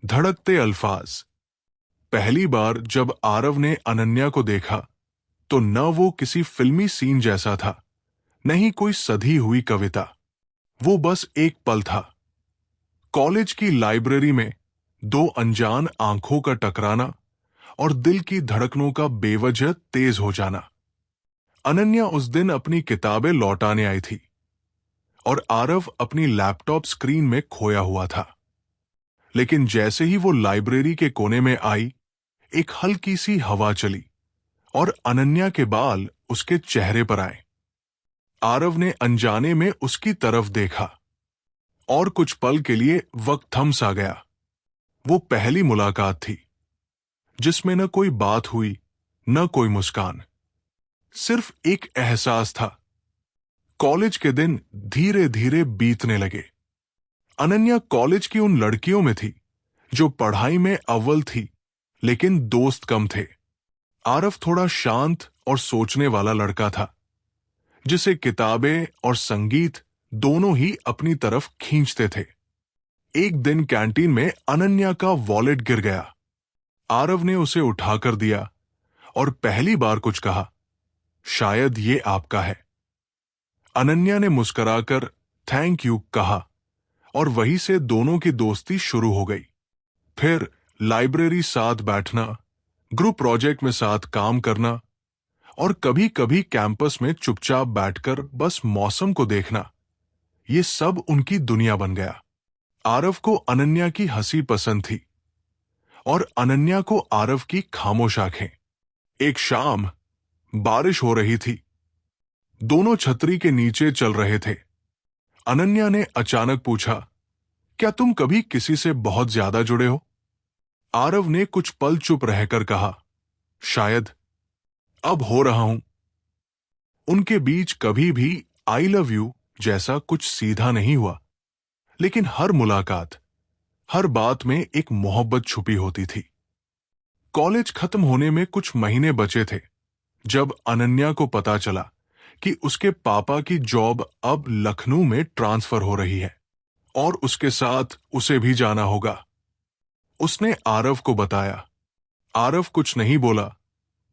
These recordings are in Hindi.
धड़कते अल्फाज। पहली बार जब आरव ने अनन्या को देखा तो न वो किसी फिल्मी सीन जैसा था, न ही कोई सधी हुई कविता। वो बस एक पल था। कॉलेज की लाइब्रेरी में दो अनजान आंखों का टकराना और दिल की धड़कनों का बेवजह तेज हो जाना। अनन्या उस दिन अपनी किताबें लौटाने आई थी और आरव अपनी लैपटॉप स्क्रीन में खोया हुआ था। लेकिन जैसे ही वो लाइब्रेरी के कोने में आई, एक हल्की सी हवा चली और अनन्या के बाल उसके चेहरे पर आए। आरव ने अनजाने में उसकी तरफ देखा और कुछ पल के लिए वक्त थम सा गया। वो पहली मुलाकात थी जिसमें न कोई बात हुई, न कोई मुस्कान, सिर्फ एक एहसास था। कॉलेज के दिन धीरे धीरे बीतने लगे। अनन्या कॉलेज की उन लड़कियों में थी जो पढ़ाई में अव्वल थी, लेकिन दोस्त कम थे। आरव थोड़ा शांत और सोचने वाला लड़का था, जिसे किताबें और संगीत दोनों ही अपनी तरफ खींचते थे। एक दिन कैंटीन में अनन्या का वॉलेट गिर गया। आरव ने उसे उठाकर दिया और पहली बार कुछ कहा, शायद ये आपका है। अनन्या ने मुस्कुराकर थैंक यू कहा और वहीं से दोनों की दोस्ती शुरू हो गई। फिर लाइब्रेरी साथ बैठना, ग्रुप प्रोजेक्ट में साथ काम करना और कभी कभी कैंपस में चुपचाप बैठकर बस मौसम को देखना, ये सब उनकी दुनिया बन गया। आरव को अनन्या की हंसी पसंद थी और अनन्या को आरव की खामोश आंखें। एक शाम बारिश हो रही थी। दोनों छतरी के नीचे चल रहे थे। अनन्या ने अचानक पूछा, क्या तुम कभी किसी से बहुत ज्यादा जुड़े हो? आरव ने कुछ पल चुप रहकर कहा, शायद। अब हो रहा हूं। उनके बीच कभी भी आई लव यू जैसा कुछ सीधा नहीं हुआ, लेकिन हर मुलाकात, हर बात में एक मोहब्बत छुपी होती थी। कॉलेज खत्म होने में कुछ महीने बचे थे जब अनन्या को पता चला कि उसके पापा की जॉब अब लखनऊ में ट्रांसफर हो रही है और उसके साथ उसे भी जाना होगा। उसने आरव को बताया। आरव कुछ नहीं बोला,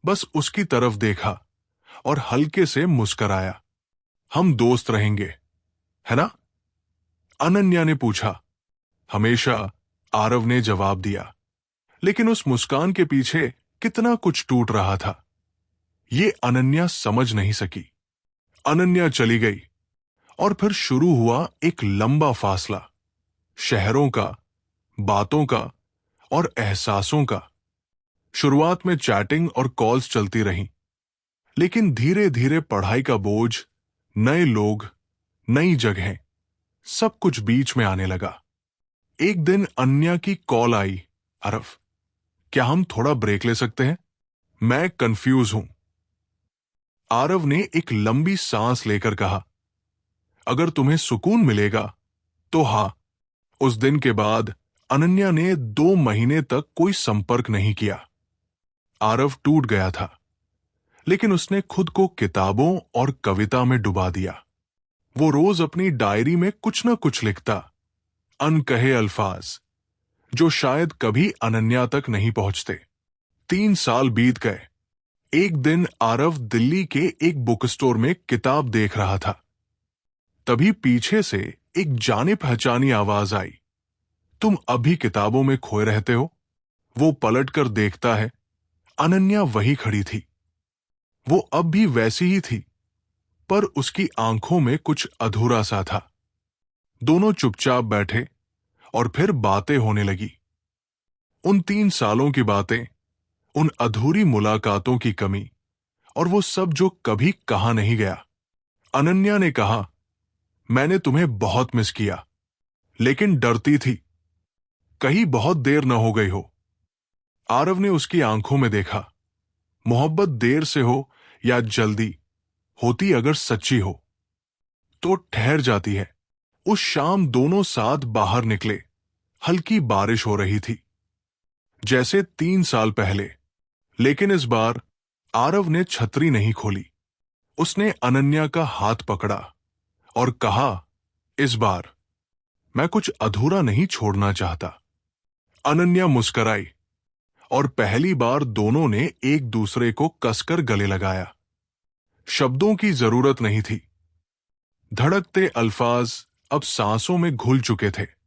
बस उसकी तरफ देखा और हल्के से मुस्कराया। हम दोस्त रहेंगे, है ना? अनन्या ने पूछा। हमेशा, आरव ने जवाब दिया। लेकिन उस मुस्कान के पीछे कितना कुछ टूट रहा था, ये अनन्या समझ नहीं सकी। अनन्या चली गई और फिर शुरू हुआ एक लंबा फासला, शहरों का, बातों का और एहसासों का। शुरुआत में चैटिंग और कॉल्स चलती रहीं, लेकिन धीरे धीरे पढ़ाई का बोझ, नए लोग, नई जगहें, सब कुछ बीच में आने लगा। एक दिन अनन्या की कॉल आई, आरव, क्या हम थोड़ा ब्रेक ले सकते हैं? मैं कंफ्यूज हूं। आरव ने एक लंबी सांस लेकर कहा, अगर तुम्हें सुकून मिलेगा तो हाँ। उस दिन के बाद अनन्या ने 2 महीने तक कोई संपर्क नहीं किया। आरव टूट गया था, लेकिन उसने खुद को किताबों और कविता में डुबा दिया। वो रोज अपनी डायरी में कुछ न कुछ लिखता, अनकहे अल्फाज जो शायद कभी अनन्या तक नहीं पहुंचते। 3 साल बीत गए। एक दिन आरव दिल्ली के एक बुक स्टोर में किताब देख रहा था। तभी पीछे से एक जाने पहचानी आवाज आई, तुम अभी किताबों में खोए रहते हो? वो पलटकर देखता है, अनन्या वही खड़ी थी। वो अब भी वैसी ही थी, पर उसकी आंखों में कुछ अधूरा सा था। दोनों चुपचाप बैठे और फिर बातें होने लगी। उन 3 सालों की बातें, उन अधूरी मुलाकातों की कमी और वो सब जो कभी कहा नहीं गया। अनन्या ने कहा, मैंने तुम्हें बहुत मिस किया, लेकिन डरती थी कहीं बहुत देर न हो गई हो। आरव ने उसकी आंखों में देखा। मोहब्बत देर से हो या जल्दी, होती अगर सच्ची हो तो ठहर जाती है। उस शाम दोनों साथ बाहर निकले। हल्की बारिश हो रही थी, जैसे 3 साल पहले, लेकिन इस बार आरव ने छतरी नहीं खोली। उसने अनन्या का हाथ पकड़ा और कहा, इस बार मैं कुछ अधूरा नहीं छोड़ना चाहता। अनन्या मुस्कराई और पहली बार दोनों ने एक दूसरे को कसकर गले लगाया। शब्दों की जरूरत नहीं थी। धड़कते अल्फाज अब सांसों में घुल चुके थे।